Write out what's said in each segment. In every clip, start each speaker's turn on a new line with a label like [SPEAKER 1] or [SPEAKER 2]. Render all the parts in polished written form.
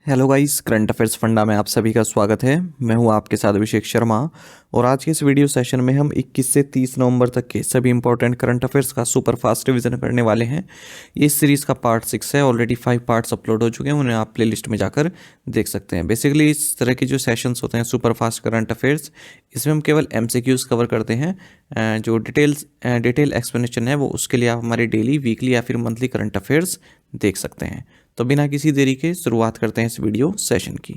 [SPEAKER 1] Hello guys, current affairs funda में आप सभी का स्वागत है। मैं हूं आपके साथ अभिषेक शर्मा और आज के इस वीडियो सेशन में हम 21 से 30 नवंबर तक के सभी इंपॉर्टेंट करंट अफेयर्स का सुपर फास्ट रिवीजन करने वाले हैं। ये इस सीरीज़ का पार्ट 6 है। ऑलरेडी 5 पार्ट्स अपलोड हो चुके हैं, उन्हें आप प्लेलिस्ट में जाकर देख सकते हैं। बेसिकली इस तरह के जो सेशंस होते हैं सुपर फास्ट करंट अफेयर्स, इसमें हम केवल MCQs कवर करते हैं। जो डिटेल एक्सप्लेनेशन है वो उसके लिए आप हमारे डेली, वीकली या फिर मंथली करंट अफेयर्स देख सकते हैं। तो बिना किसी देरी के शुरुआत करते हैं इस वीडियो सेशन की।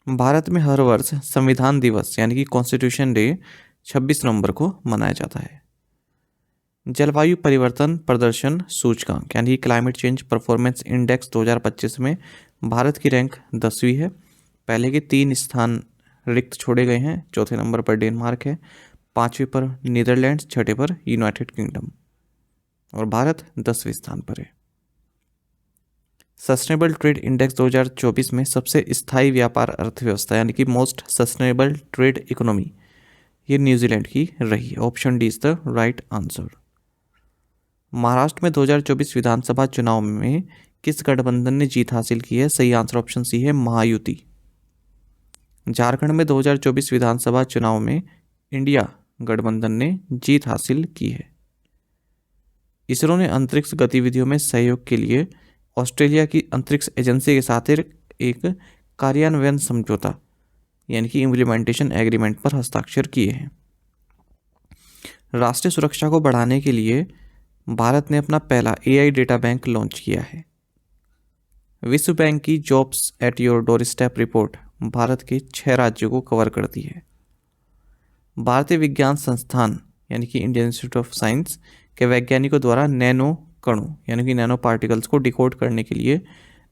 [SPEAKER 1] भारत में हर वर्ष संविधान दिवस यानी कि कॉन्स्टिट्यूशन डे 26 नवंबर को मनाया जाता है। जलवायु परिवर्तन प्रदर्शन सूचकांक यानी कि क्लाइमेट चेंज परफॉर्मेंस इंडेक्स 2025 में भारत की रैंक 10वीं है। पहले के 3 स्थान रिक्त छोड़े गए हैं। चौथे नंबर पर डेनमार्क है, 5वें पर नीदरलैंड्स, 6ठे पर यूनाइटेड किंगडम और भारत 10वें स्थान पर है। सस्टेनेबल ट्रेड इंडेक्स 2024 में सबसे स्थायी व्यापार अर्थव्यवस्था यानी कि मोस्ट सस्टेनेबल ट्रेड इकोनॉमी ये न्यूजीलैंड की रही है। Option D is the right answer. Maharashtra में 2024 विधानसभा चुनाव में किस गठबंधन ने जीत हासिल की है? सही आंसर ऑप्शन सी है, महायुति। झारखंड में 2024 विधानसभा चुनाव में इंडिया गठबंधन ने जीत हासिल की है। इसरो ने अंतरिक्ष गतिविधियों में सहयोग के लिए ऑस्ट्रेलिया की अंतरिक्ष एजेंसी के साथ एक कार्यान्वयन समझौता यानी कि इम्प्लीमेंटेशन एग्रीमेंट पर हस्ताक्षर किए हैं। राष्ट्रीय सुरक्षा को बढ़ाने के लिए भारत ने अपना पहला AI डेटा बैंक लॉन्च किया है। विश्व बैंक की jobs at your door step report Bharat के 6 राज्यों को कवर करती है। भारतीय विज्ञान संस्थान यानी कि इंडियन इंस्टीट्यूट ऑफ साइंस के वैज्ञानिकों द्वारा नैनो कणों यानी कि नैनो पार्टिकल्स को डिकोड करने के लिए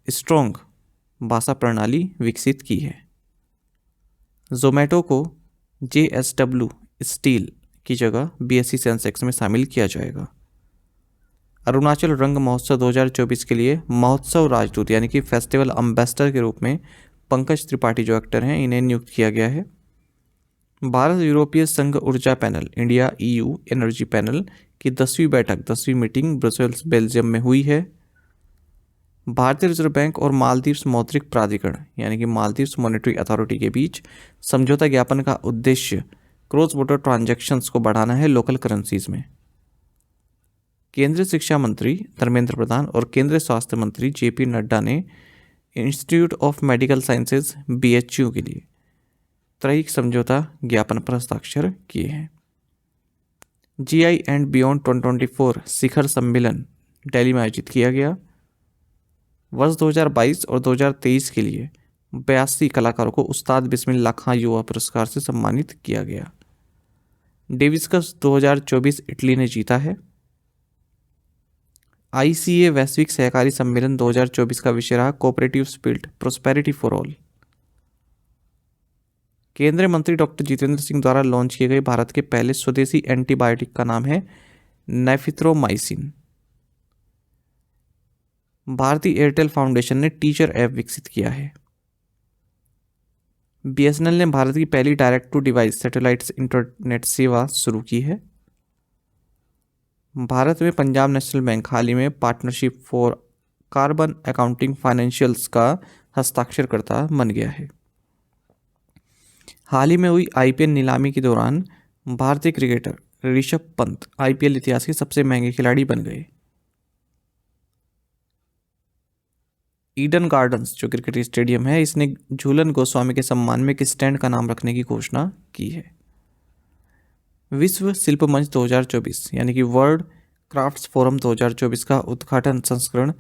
[SPEAKER 1] स्ट्रॉन्ग भाषा प्रणाली विकसित की है। जोमेटो को JSW स्टील की जगह BSE सेंसेक्स में शामिल किया जाएगा। अरुणाचल रंग महोत्सव 2024 के लिए महोत्सव राजदूत यानी कि फेस्टिवल एम्बेसडर के रूप में पंकज त्रिपाठी जो एक्टर हैं इन्हें नियुक्त किया गया है। भारत यूरोपीय संघ ऊर्जा panel India EU energy panel की 10वीं मीटिंग ब्रसेल्स बेल्जियम में हुई है। भारतीय रिजर्व बैंक और मालदीव्स मौद्रिक प्राधिकरण यानी कि मालदीव्स मॉनेटरी अथॉरिटी के बीच समझौता ज्ञापन का उद्देश्य क्रॉस बॉर्डर ट्रांजैक्शंस को बढ़ाना है लोकल करेंसीज में। केंद्रीय शिक्षा मंत्री धर्मेंद्र प्रधान और केंद्रीय स्वास्थ्य मंत्री JP नड्डा ने institute of medical sciences BHU के लिए त्रयिक समझौता ज्ञापन पर हस्ताक्षर किए हैं। GI एंड बियॉन्ड 2024 शिखर सम्मेलन दिल्ली में आयोजित किया गया। वर्ष 2022 और 2023 के लिए 82 कलाकारों को उस्ताद बिस्मिल्लाह खां युवा पुरस्कार से सम्मानित किया गया। डेविस कप 2024 इटली ने जीता है। ICA वैश्विक सहकारी सम्मेलन 2024 का विषय रहा cooperative spirit prosperity for all. केंद्रीय मंत्री डॉक्टर जितेंद्र सिंह द्वारा लॉन्च किए गए भारत के पहले स्वदेशी एंटीबायोटिक का नाम है नेफिथ्रोमाइसिन। भारतीय एयरटेल फाउंडेशन ने टीचर ऐप विकसित किया है। BSNL ने भारत की पहली direct to device satellite internet सेवा शुरू की है। भारत में पंजाब नेशनल बैंक हाल ही में partnership for carbon accounting financials का हस्ताक्षरकर्ता बन गया है। हाल ही में हुई IPL नीलामी के दौरान भारतीय क्रिकेटर ऋषभ पंत IPL इतिहास के सबसे महंगे खिलाड़ी बन गए। ईडन गार्डन्स जो क्रिकेट स्टेडियम है इसने झूलन गोस्वामी के सम्मान में एक स्टैंड का नाम रखने की घोषणा की है। विश्व शिल्प मंच 2024 यानी कि वर्ल्ड क्राफ्ट्स फोरम 2024 का उद्घाटन संस्करण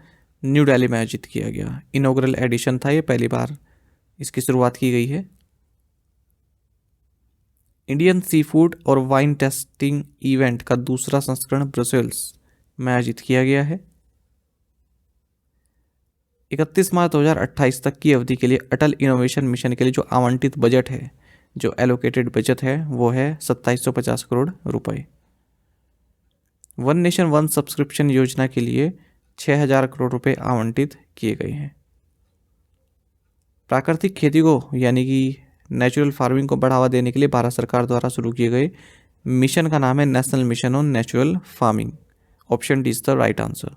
[SPEAKER 1] न्यू दिल्ली में आयोजित किया गया। इनॉग्रल एडिशन था, ये पहली बार इसकी शुरुआत की गई है। इंडियन सी फूड और वाइन टेस्टिंग इवेंट का दूसरा संस्करण ब्रसेल्स में आयोजित किया गया है। 31 मार्च 2028 तक की अवधि के लिए अटल इनोवेशन मिशन के लिए जो आवंटित बजट है, जो एलोकेटेड बजट है वो है 2750 करोड़ रुपए। वन नेशन वन सब्सक्रिप्शन योजना के लिए 6000 करोड़ रुपए आवंटित किए गए हैं। प्राकृतिक खेती को यानी कि नेचुरल फार्मिंग को बढ़ावा देने के लिए भारत सरकार द्वारा शुरू किए गए मिशन का नाम है national mission on natural farming. Option D is the right answer.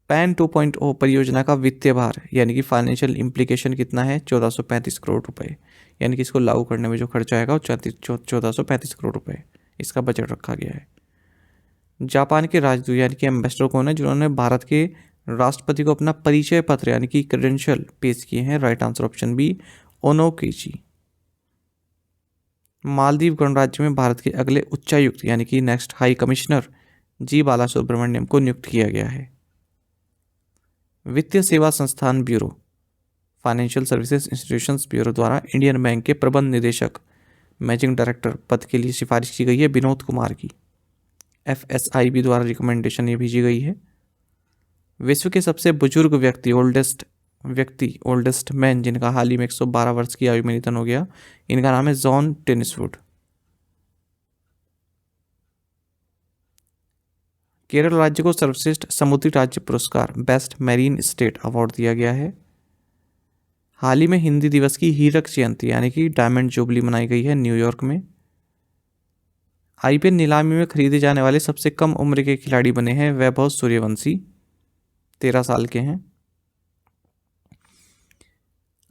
[SPEAKER 1] Pan 2.0 परियोजना का वित्तीय भार यानी कि फाइनेंशियल इम्प्लीकेशन कितना है? 1435 करोड़ रुपए। यानी कि इसको लागू करने में जो खर्चा आएगा वो 1435 करोड़ रुपए इसका बजट रखा गया है। जापान के राजदूत यानी कि एम्बेसडर कौन है जिन्होंने भारत के राष्ट्रपति को अपना परिचय पत्र यानी कि क्रेडेंशियल पेश किए हैं? राइट आंसर ऑप्शन बी, ओनोकेची। मालदीव गणराज्य में भारत के अगले उच्चायुक्त यानी कि next high commissioner G Bala Subramaniam को नियुक्त किया गया है। वित्तीय सेवा संस्थान bureau financial services institutions bureau द्वारा इंडियन बैंक के प्रबंध निदेशक मैनेजिंग डायरेक्टर पद के लिए सिफारिश की गई है विनोद कुमार की। FSIB द्वारा रिकमेंडेशन ये भेजी गई है। विश्व के सबसे बुजुर्ग ओल्डेस्ट मैन जिनका हाल ही में 112 वर्ष की आयु में निधन हो गया, इनका नाम है जॉन टेनिसवुड। केरल राज्य को सर्वश्रेष्ठ समुद्री राज्य पुरस्कार बेस्ट मैरीन स्टेट अवार्ड दिया गया है। हाल ही में हिंदी दिवस की हीरक जयंती यानी कि डायमंड जुबली मनाई गई है न्यूयॉर्क में। IPL नीलामी में खरीदे जाने वाले सबसे कम उम्र के खिलाड़ी बने हैं वैभव सूर्यवंशी, 13 साल के हैं।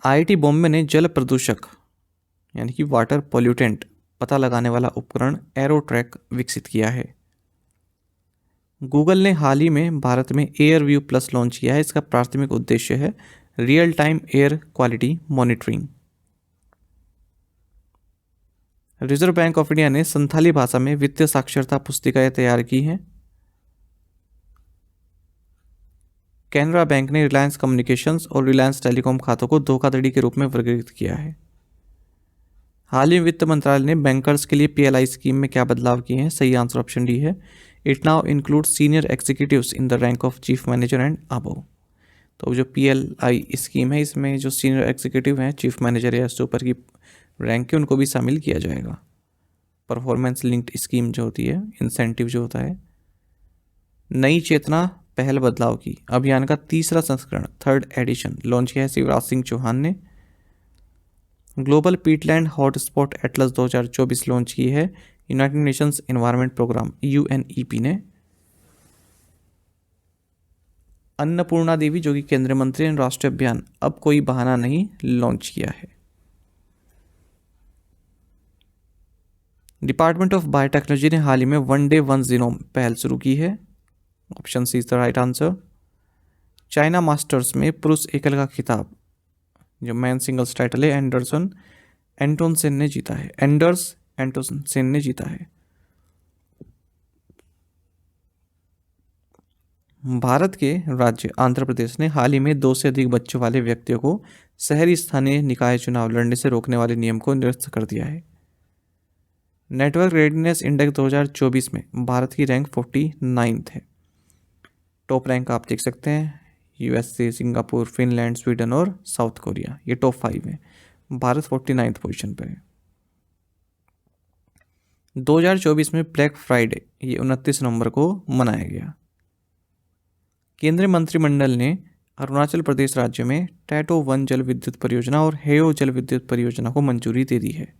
[SPEAKER 1] IIT बॉम्बे ने जल प्रदूषक यानी कि वाटर पॉल्यूटेंट पता लगाने वाला उपकरण एरोट्रैक विकसित किया है। गूगल ने हाल ही में भारत में एयरव्यू प्लस लॉन्च किया है। इसका प्राथमिक उद्देश्य है real time air quality monitoring. Reserve bank of India ने संथाली भाषा में वित्तीय साक्षरता पुस्तिकाएं तैयार की हैं। कैनरा बैंक ने रिलायंस कम्युनिकेशंस और रिलायंस टेलीकॉम खातों को धोखाधड़ी के रूप में वर्गीकृत किया है। हाल ही में वित्त मंत्रालय ने बैंकर्स के लिए PLI स्कीम में क्या बदलाव किए हैं? सही आंसर ऑप्शन डी है, it now include senior executives in the rank of chief manager and above. तो जो PLI स्कीम है इसमें जो सीनियर एग्जीक्यूटिव हैं, चीफ मैनेजर या इससे ऊपर की रैंक के, उनको भी शामिल किया जाएगा। परफॉर्मेंस लिंक्ड स्कीम जो होती है, इंसेंटिव जो होता है। नई चेतना पहल बदलाव की अभियान का तीसरा संस्करण 3rd एडिशन लॉन्च किया है शिवराज सिंह चौहान ने। Global peatland hotspot atlas 2024 launch की है United Nations Environment Programme UNEP ने। अन्नपूर्णा देवी जो कि केंद्रीय मंत्री ने राष्ट्रीय अभियान अब कोई बहाना नहीं लॉन्च किया है। डिपार्टमेंट ऑफ बायोटेक्नोलॉजी ने हाल ही में 1 डे 1 जीनोम पहल शुरू की है। Option C is the right answer. China Masters में पुरुष एकल का खिताब जो मैन सिंगल्स टाइटल है एंडर्स एंटोनसेन ने जीता है। भारत के राज्य आंध्र प्रदेश ने हाल ही में 2 से अधिक बच्चों वाले व्यक्तियों को शहरी स्थानीय निकाय चुनाव लड़ने से रोकने वाले नियम को निरस्त कर दिया है। नेटवर्क रेडीनेस इंडेक्स 2024 में भारत की रैंक 49th है। टॉप रैंक आप देख सकते हैं USA, सिंगापुर, फिनलैंड, स्वीडन और साउथ कोरिया, ये टॉप 5 है। भारत 49th पोजीशन पर है। 2024 में ब्लैक फ्राइडे ये 29 नवंबर को मनाया गया। केंद्रीय मंत्रिमंडल ने अरुणाचल प्रदेश राज्य में टैटो 1 जल विद्युत परियोजना और हेयो जल विद्युत परियोजना को मंजूरी दे दी है।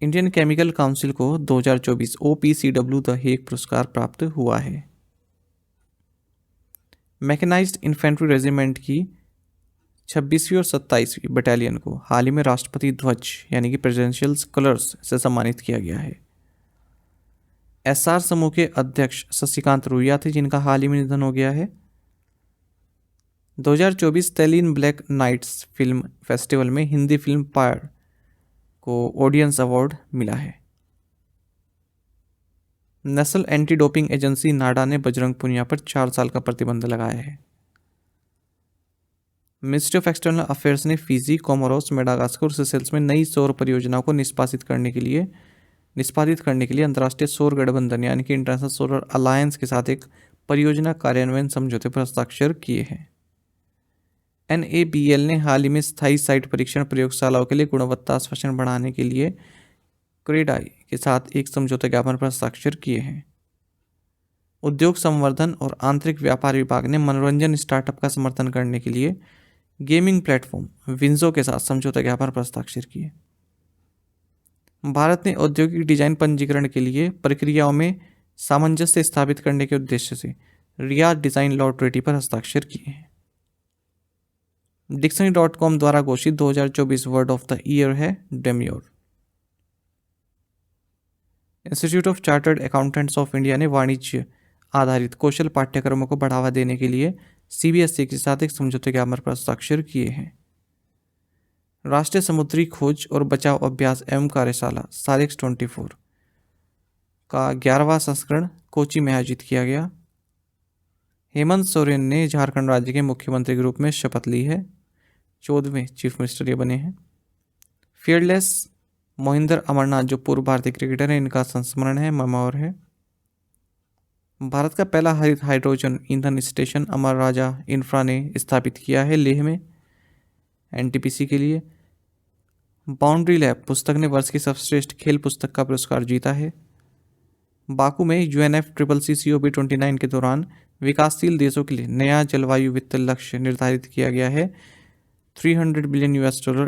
[SPEAKER 1] इंडियन केमिकल काउंसिल को 2024 OPCW द हेग पुरस्कार प्राप्त हुआ है। मैकेनाइज्ड इन्फेंट्री रेजिमेंट की 26वीं और 27वीं बटालियन को हाल ही में राष्ट्रपति ध्वज यानी कि प्रेसिडेंशियल कलर्स से सम्मानित किया गया है। SR समूह के अध्यक्ष शशिकांत रुइया थे जिनका हाल ही में निधन हो गया है। 2024 तेलिन ब्लैक नाइट्स फिल्म फेस्टिवल में हिंदी फिल्म पायर को ऑडियंस अवार्ड मिला है। नेशनल एंटी डोपिंग एजेंसी नाडा ने बजरंग पुनिया पर 4 साल का प्रतिबंध लगाया है। मिनिस्ट्री ऑफ एक्सटर्नल अफेयर्स ने फिजी, कोमोरोस, मेडागास्कर और सेशेल्स में नई सौर परियोजनाओं को निष्पादित करने के लिए अंतर्राष्ट्रीय सौर गठबंधन यानी कि इंटरनेशनल सोलर अलायंस के साथ एक परियोजना कार्यान्वयन समझौते पर हस्ताक्षर किए हैं। NABL ने हाल ही में स्थायी साइट परीक्षण प्रयोगशालाओं के लिए गुणवत्ता आश्वासन बढ़ाने के लिए क्रेडाई के साथ एक समझौता ज्ञापन पर हस्ताक्षर किए हैं। उद्योग संवर्धन और आंतरिक व्यापार विभाग ने मनोरंजन स्टार्टअप का समर्थन करने के लिए गेमिंग प्लेटफॉर्म विंजो के साथ समझौता ज्ञापन पर हस्ताक्षर किए। भारत ने औद्योगिक डिजाइन पंजीकरण के लिए प्रक्रियाओं में सामंजस्य स्थापित करने के उद्देश्य से रियाद डिज़ाइन लॉ ट्रीटी पर हस्ताक्षर किए हैं। Dictionary.com द्वारा घोषित 2024 वर्ड ऑफ द ईयर है demure. Institute of Chartered Accountants of India ने वाणिज्य आधारित कौशल पाठ्यक्रमों को बढ़ावा देने के लिए CBSE के साथ एक समझौते ज्ञापन पर हस्ताक्षर किए हैं। राष्ट्रीय समुद्री खोज और बचाव अभ्यास एवं कार्यशाला सारिक्स 24 का 11वां संस्करण कोची में आयोजित किया गया। हेमंत सोरेन ने झारखंड राज्य के मुख्यमंत्री के रूप में शपथ ली है। 14वें चीफ मिनिस्टर ये बने हैं। फील्डलेस मोहिंदर अमरनाथ जो पूर्व भारतीय क्रिकेटर हैं, इनका संस्मरण है, ममौर है। भारत का पहला हरित हाइड्रोजन ईंधन स्टेशन अमर राजा इंफ्रा ने स्थापित किया है लेह में NTPC के लिए। बाउंड्री लैब पुस्तक ने वर्ष की सर्वश्रेष्ठ खेल पुस्तक का पुरस्कार जीता है। बाकू में UNFCCC COP29 के दौरान विकासशील देशों के लिए नया जलवायु वित्त लक्ष्य निर्धारित किया गया है, $300 billion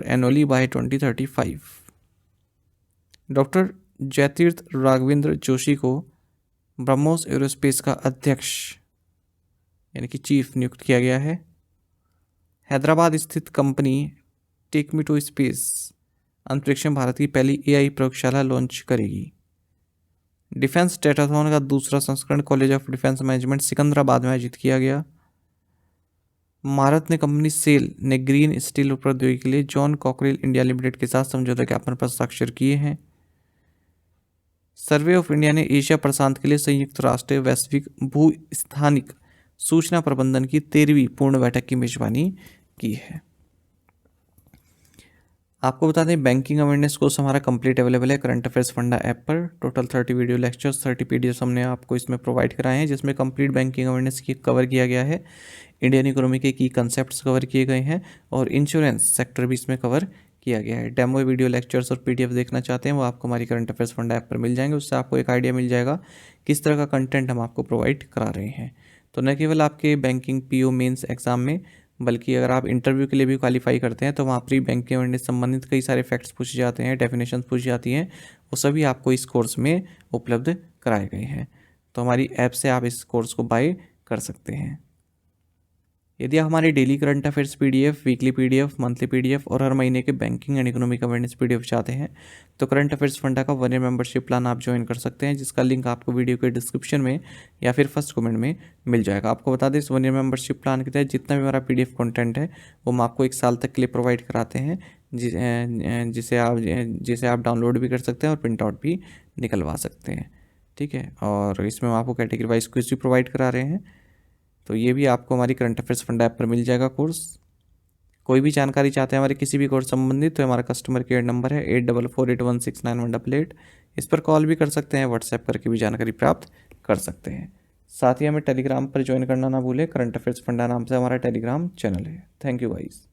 [SPEAKER 1] annually by 2035। Doctor Jayateertha Raghavendra Joshi को ब्रह्मोस एरोस्पेस का अध्यक्ष यानी कि चीफ नियुक्त किया गया है। हैदराबाद स्थित company take me to space अंतरिक्ष में भारत की पहली AI प्रयोगशाला लॉन्च करेगी। डिफेंस टेटाथॉन का दूसरा संस्करण college of defence management Secunderabad में आयोजित किया गया। भारत ने कंपनी सेल ने ग्रीन स्टील प्रौद्योगिकी के लिए जॉन कॉकरेल इंडिया लिमिटेड के साथ समझौता ज्ञापन पर हस्ताक्षर किए हैं। सर्वे ऑफ इंडिया ने एशिया प्रशांत के लिए संयुक्त राष्ट्र वैश्विक भू स्थानिक सूचना प्रबंधन की 13वीं पूर्ण बैठक की मेजबानी की है। आपको बता दें, बैंकिंग अवेयरनेस कोर्स हमारा कंप्लीट अवेलेबल है करंट अफेयर्स फंडा ऐप पर। टोटल 30 वीडियो लेक्चर्स 30 PDFs हमने आपको इसमें प्रोवाइड कराए हैं, जिसमें कंप्लीट बैंकिंग अवेयरनेस की कवर किया गया है। इंडियन इकोनॉमी के की कंसेप्ट्स कवर किए गए हैं और इंश्योरेंस सेक्टर भी इसमें कवर किया गया है। डेमो वीडियो लेक्चर्स और PDF देखना चाहते हैं वो आपको हमारी करंट अफेयर्स फंडा ऐप पर मिल जाएंगे। उससे आपको एक आइडिया मिल जाएगा किस तरह का कंटेंट हम आपको प्रोवाइड करा रहे हैं। तो न केवल आपके बैंकिंग PO मेंस एग्जाम में, बल्कि अगर आप इंटरव्यू के लिए भी क्वालिफाई करते हैं तो वहाँ पर बैंकिंग अवेयरनेस संबंधित कई सारे फैक्ट्स पूछे जाते हैं, डेफिनेशंस पूछी जाती हैं, वो सभी आपको इस कोर्स में उपलब्ध कराए गए हैं। तो हमारी ऐप से आप इस कोर्स को बाय कर सकते हैं। यदि आप हमारे daily current affairs PDF, weekly PDF, monthly PDF और हर महीने के banking and economic awareness PDF चाहते हैं तो करंट अफेयर्स फंडा का 1 ईयर मेंबरशिप प्लान आप ज्वाइन कर सकते हैं, जिसका लिंक आपको वीडियो के डिस्क्रिप्शन में या फिर फर्स्ट कमेंट में मिल जाएगा। आपको बता दें, इस 1 ईयर मेंबरशिप प्लान के तहत जितना भी हमारा PDF कंटेंट है वो हम आपको 1 साल तक के लिए प्रोवाइड कराते हैं, जिसे आप डाउनलोड भी कर सकते हैं और प्रिंट आउट भी निकलवा सकते हैं। ठीक है, और इसमें हम आपको कैटेगरी वाइज क्विज भी प्रोवाइड करा रहे हैं। तो ये भी आपको हमारी करंट अफेयर्स फंडा ऐप पर मिल जाएगा कोर्स। कोई भी जानकारी चाहते हैं हमारे किसी भी कोर्स संबंधित तो हमारा कस्टमर केयर नंबर है 8448169188। इस पर कॉल भी कर सकते हैं, व्हाट्सएप करके भी जानकारी प्राप्त कर सकते हैं। साथ ही हमें टेलीग्राम पर ज्वाइन करना ना भूलें, करंट अफेयर्स फंडा नाम से हमारा टेलीग्राम चैनल है। Thank you guys.